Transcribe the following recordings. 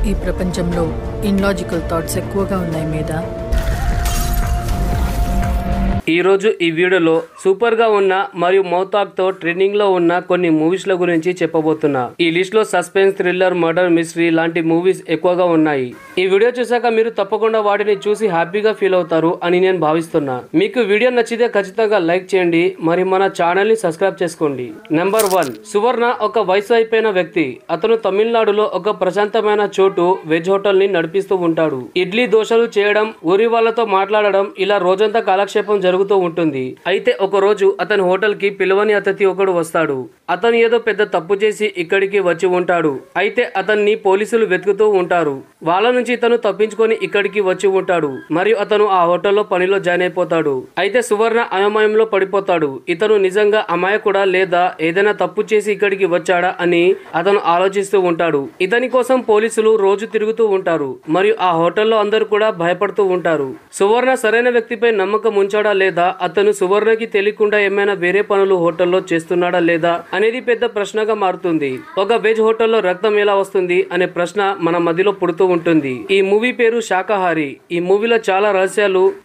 ఈ ప్రపంచంలో ఇన్లాజికల్ థాట్స్ ఎక్కువగా ఉన్నాయి మీద. ఈరోజు ఈ వీడియోలో సూపర్గా ఉన్న మరియు మౌతాక్తో ట్రెండింగ్లో ఉన్న కొన్ని మూవీస్ల గురించి చెప్పబోతున్నా. ఈ లిస్ట్లో సస్పెన్స్, థ్రిల్లర్, మర్డర్, మిస్టరీ లాంటి మూవీస్ ఎక్కువగా ఉన్నాయి. ఈ వీడియో చూసాక మీరు తప్పకుండా వాటిని చూసి హ్యాపీగా ఫీల్ అవుతారు అని నేను భావిస్తున్నా. మీకు వీడియో నచ్చితే ఖచ్చితంగా లైక్ చేయండి, మరి మన ఛానల్ని సబ్స్క్రైబ్ చేసుకోండి. నెంబర్ 1, సువర్ణ ఒక వయసు అయిపోయిన వ్యక్తి. అతను తమిళనాడులో ఒక ప్రశాంతమైన చోటు వెజ్ హోటల్ ని నడిపిస్తూ ఉంటాడు. ఇడ్లీ దోశలు చేయడం, ఊరి వాళ్ళతో మాట్లాడడం, ఇలా రోజంతా కాలక్షేపం జరుగుతూ ఉంటుంది. అయితే ఒక రోజు అతని హోటల్ కి పిలవని అతిథి ఒకడు వస్తాడు. అతను ఏదో పెద్ద తప్పు చేసి ఇక్కడికి వచ్చి ఉంటాడు. అయితే అతన్ని పోలీసులు వెతుకుతూ ఉంటారు. వాళ్ళ నుంచి ఇతను తప్పించుకొని ఇక్కడికి వచ్చి ఉంటాడు మరియు అతను ఆ హోటల్లో పనిలో జాయిన్ అయిపోతాడు. అయితే సువర్ణ అయోమయంలో పడిపోతాడు. ఇతను నిజంగా అమాయకుడా లేదా ఏదైనా తప్పు చేసి ఇక్కడికి వచ్చాడా అని అతను ఆలోచిస్తూ ఉంటాడు. ఇతని కోసం పోలీసులు రోజు తిరుగుతూ ఉంటారు మరియు ఆ హోటల్లో అందరూ కూడా భయపడుతూ ఉంటారు. సువర్ణ సరైన వ్యక్తిపై నమ్మకం ఉంచాడా లేదా, అతను సువర్ణకి తెలియకుండా ఏమైనా వేరే పనులు హోటల్లో చేస్తున్నాడా లేదా అనేది పెద్ద ప్రశ్నగా మారుతుంది. ఒక వెజ్ హోటల్లో రక్తం ఎలా వస్తుంది అనే ప్రశ్న మన మధ్యలో పుడుతూ ఉంటుంది. ఈ మూవీ పేరు శాకాహారి. ఈ మూవీలో చాలా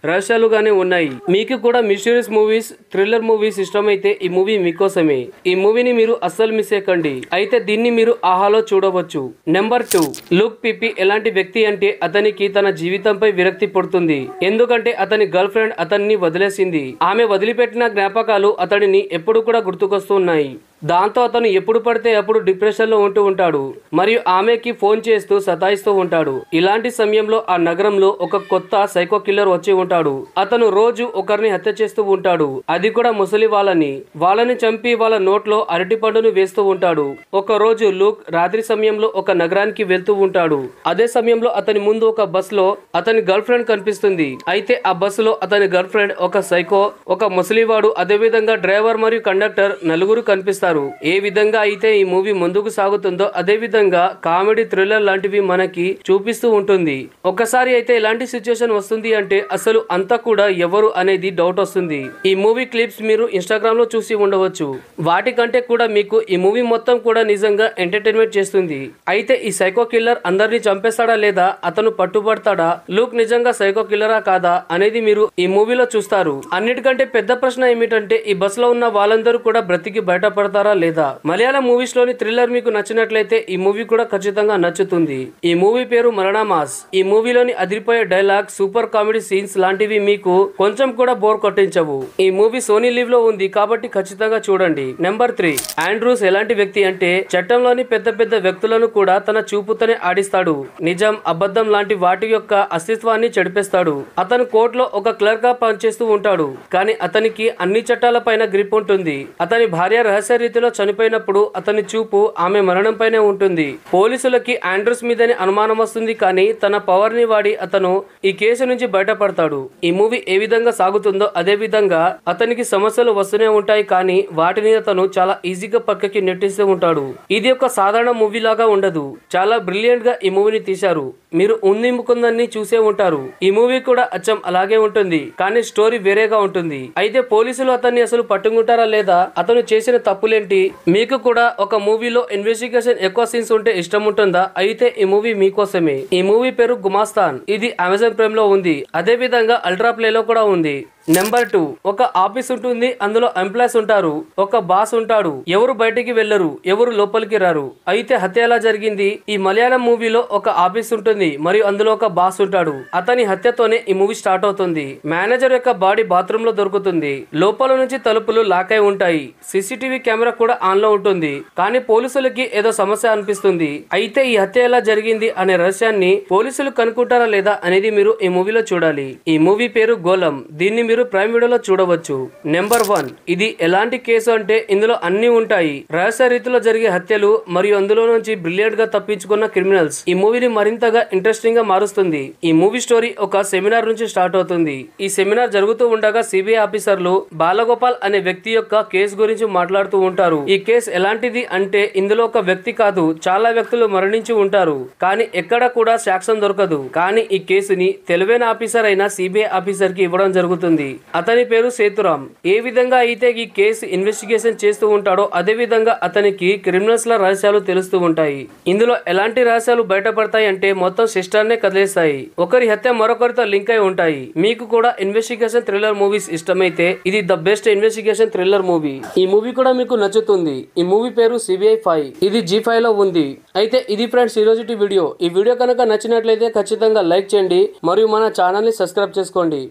రహస్యాలుగానే ఉన్నాయి. మీకు కూడా మిస్టీరియస్ మూవీస్, థ్రిల్లర్ మూవీస్ ఇష్టమైతే ఈ మూవీ మీకోసమే. ఈ మూవీని మీరు అస్సలు మిస్ చేయకండి. అయితే దీన్ని మీరు ఆహాలో చూడవచ్చు. నెంబర్ 2, లుక్ పిపి ఎలాంటి వ్యక్తి అంటే అతనికి తన జీవితంపై విరక్తి పుడుతుంది. ఎందుకంటే అతని గర్ల్ ఫ్రెండ్ అతన్ని వదిలేసింది. ఆమె వదిలిపెట్టిన జ్ఞాపకాలు అతడిని ఎప్పుడు కూడా గుర్తుకొస్తున్నాయి. దాంతో అతను ఎప్పుడు పడితే అప్పుడు డిప్రెషన్ లో ఉంటూ ఉంటాడు మరియు ఆమెకి ఫోన్ చేస్తూ సతాయిస్తూ ఉంటాడు. ఇలాంటి సమయంలో ఆ నగరంలో ఒక కొత్త సైకో కిల్లర్ వచ్చి ఉంటాడు. అతను రోజు ఒకరిని హత్య చేస్తూ ఉంటాడు, అది కూడా ముసలి వాళ్ళని చంపి వాళ్ళ నోట్లో అరటి పండును వేస్తూ ఉంటాడు. ఒక రోజు లూక్ రాత్రి సమయంలో ఒక నగరానికి వెళ్తూ ఉంటాడు. అదే సమయంలో అతని ముందు ఒక బస్ లో అతని గర్ల్ ఫ్రెండ్ కనిపిస్తుంది. అయితే ఆ బస్ లో అతని గర్ల్ ఫ్రెండ్, ఒక సైకో, ఒక ముసలివాడు, అదే విధంగా డ్రైవర్ మరియు కండక్టర్ నలుగురు కనిపిస్తారు. ఏ విధంగా అయితే ఈ మూవీ ముందుకు సాగుతుందో అదే విధంగా కామెడీ, థ్రిల్లర్ లాంటివి మనకి చూపిస్తూ ఉంటుంది. ఒకసారి అయితే ఎలాంటి సిచ్యువేషన్ వస్తుంది అంటే అసలు అంతా కూడా ఎవరు అనేది డౌట్ వస్తుంది. ఈ మూవీ క్లిప్స్ మీరు ఇన్స్టాగ్రామ్ లో చూసి ఉండవచ్చు. వాటికంటే కూడా మీకు ఈ మూవీ మొత్తం కూడా నిజంగా ఎంటర్టైన్మెంట్ చేస్తుంది. అయితే ఈ సైకో కిల్లర్ అందరినీ చంపేస్తాడా లేదా అతను పట్టుబడతాడా, లూక్ నిజంగా సైకో కిల్లరా కాదా అనేది మీరు ఈ మూవీలో చూస్తారు. అన్నిటికంటే పెద్ద ప్రశ్న ఏమిటంటే ఈ బస్ లో ఉన్న వాళ్ళందరూ కూడా బ్రతికి బయటపడతారా లేదా. మలయాళం మూవీస్ లోని థ్రిల్లర్ మీకు నచ్చినట్లయితే ఈ మూవీ కూడా ఖచ్చితంగా నచ్చుతుంది. ఈ మూవీ పేరు మరణమాస్. ఈ మూవీలోని అదిరిపోయే డైలాగ్, సూపర్ కామెడీ సీన్స్ లాంటివి మీకు కొంచెం కూడా బోర్ కొట్టించవు. ఈ మూవీ సోనీ లివ్ లో ఉంది కాబట్టి ఖచ్చితంగా చూడండి. నెంబర్ 3, ఆండ్రూస్ ఎలాంటి వ్యక్తి అంటే చట్టంలోని పెద్ద పెద్ద వ్యక్తులను కూడా తన చూపుతోనే ఆడిస్తాడు. నిజం, అబద్ధం లాంటి వాటి యొక్క అస్తిత్వాన్ని చెడిపేస్తాడు. అతను కోర్టులో ఒక క్లర్క్ గా పనిచేస్తూ ఉంటాడు, కానీ అతనికి అన్ని చట్టాల పైన గ్రిప్ ఉంటుంది. అతని భార్య రహస్య రీతిలో చనిపోయినప్పుడు అతని చూపు ఆమె మరణంపైనే ఉంటుంది. పోలీసులకి ఆండ్రూస్ మీదనే అనుమానం వస్తుంది, కానీ తన పవర్ ని వాడి అతను ఈ కేసు నుంచి బయటపడతాడు. ఈ మూవీ ఏ విధంగా సాగుతుందో అదే విధంగా అతనికి సమస్యలు వస్తూనే ఉంటాయి, కానీ వాటిని అతను చాలా ఈజీగా పక్కకి నెట్టేస్తూ ఉంటాడు. ఇది ఒక సాధారణ మూవీ లాగా ఉండదు. చాలా బ్రిలియంట్ గా ఈ మూవీని తీశారు. మీరు ఉంది ముకుందని చూసే ఉంటారు. ఈ మూవీ కూడా అచ్చం అలాగే ఉంటుంది, కానీ స్టోరీ వేరేగా ఉంటుంది. అయితే పోలీసులు అతన్ని అసలు పట్టుకుంటారా లేదా, అతను చేసిన తప్పులేంటి, మీకు కూడా ఒక మూవీలో ఇన్వెస్టిగేషన్ ఎక్కువ సీన్స్ ఉంటే ఇష్టం ఉంటుందా, అయితే ఈ మూవీ మీకోసమే. ఈ మూవీ పేరు గుమాస్తాన్. ఇది అమెజాన్ ప్రైమ్ లో ఉంది, అదే విధంగా అల్ట్రా ప్లే లో కూడా ఉంది. నెంబర్ 2, ఒక ఆఫీస్ ఉంటుంది. అందులో ఎంప్లాయీస్ ఉంటారు. ఒక బాస్ ఉంటాడు. ఎవరు బయటికి వెళ్లరు, ఎవరు లోపలికి రారు. అయితే హత్య ఎలా జరిగింది? ఈ మలయాళం మూవీలో ఒక ఆఫీస్ ఉంటుంది మరియు అందులో ఒక బాస్ ఉంటాడు. అతని హత్యతోనే ఈ మూవీ స్టార్ట్ అవుతుంది. మేనేజర్ యొక్క బాడీ బాత్రూమ్ లో దొరుకుతుంది. లోపల నుంచి తలుపులు లాక్ అయి ఉంటాయి. సీసీటీవీ కెమెరా కూడా ఆన్ లో ఉంటుంది. కానీ పోలీసులకి ఏదో సమస్య అనిపిస్తుంది. అయితే ఈ హత్య ఎలా జరిగింది అనే రహస్యాన్ని పోలీసులు కనుక్కుంటారా లేదా అనేది మీరు ఈ మూవీలో చూడాలి. ఈ మూవీ పేరు గోలం. దీన్ని మీరు ప్రైమ్ వీడియోలో చూడవచ్చు. నెంబర్ 1, ఇది ఎలాంటి కేసు అంటే ఇందులో అన్ని ఉంటాయి. రహస్య రీతిలో జరిగే హత్యలు మరియు అందులో నుంచి బ్రిలియంట్ గా తప్పించుకున్న క్రిమినల్స్. ఈ మూవీని మరింతగా ఇంట్రెస్టింగ్ గా మారుస్తుంది. ఈ మూవీ స్టోరీ ఒక సెమినార్ నుంచి స్టార్ట్ అవుతుంది. ఈ సెమినార్ జరుగుతూ ఉండగా సిబిఐ ఆఫీసర్లు బాలగోపాల్ అనే వ్యక్తి యొక్క కేసు గురించి మాట్లాడుతూ ఉంటారు. ఈ కేసు ఎలాంటిది అంటే ఇందులో ఒక వ్యక్తి కాదు, చాలా వ్యక్తులు మరణించి ఉంటారు, కానీ ఎక్కడ కూడా సాక్ష్యం దొరకదు. కానీ ఈ కేసుని తెలివైన ఆఫీసర్ అయిన సిబిఐ ఆఫీసర్ కి ఇవ్వడం జరుగుతుంది. తెలుస్తుంది. అతని పేరు సేతురాం. ఏ విధంగా అయితే ఈ కేసు ఇన్వెస్టిగేషన్ చేస్తూ ఉంటాడో అదే విధంగా అతనికి క్రిమినల్స్ ల రహస్యాలు తెలుస్తూ ఉంటాయి. ఇందులో ఎలాంటి రహస్యాలు బయటపడతాయి అంటే మొత్తం సిస్టర్నే కదిలేస్తాయి. ఒకరి హత్య మరొకరితో లింక్ అయి ఉంటాయి. మీకు కూడా ఇన్వెస్టిగేషన్ థ్రిల్లర్ మూవీస్ ఇష్టమైతే ఇది the best investigation thriller movie. ఈ మూవీ కూడా మీకు నచ్చుతుంది. ఈ మూవీ పేరు CBI 5. ఇది G5 లో ఉంది. అయితే ఇది ఫ్రెండ్స్ ఈ రోజుటి వీడియో. ఈ వీడియో కనుక నచ్చినట్లయితే ఖచ్చితంగా లైక్ చేయండి మరియు మన ఛానల్ ని సబ్స్క్రైబ్ చేసుకోండి.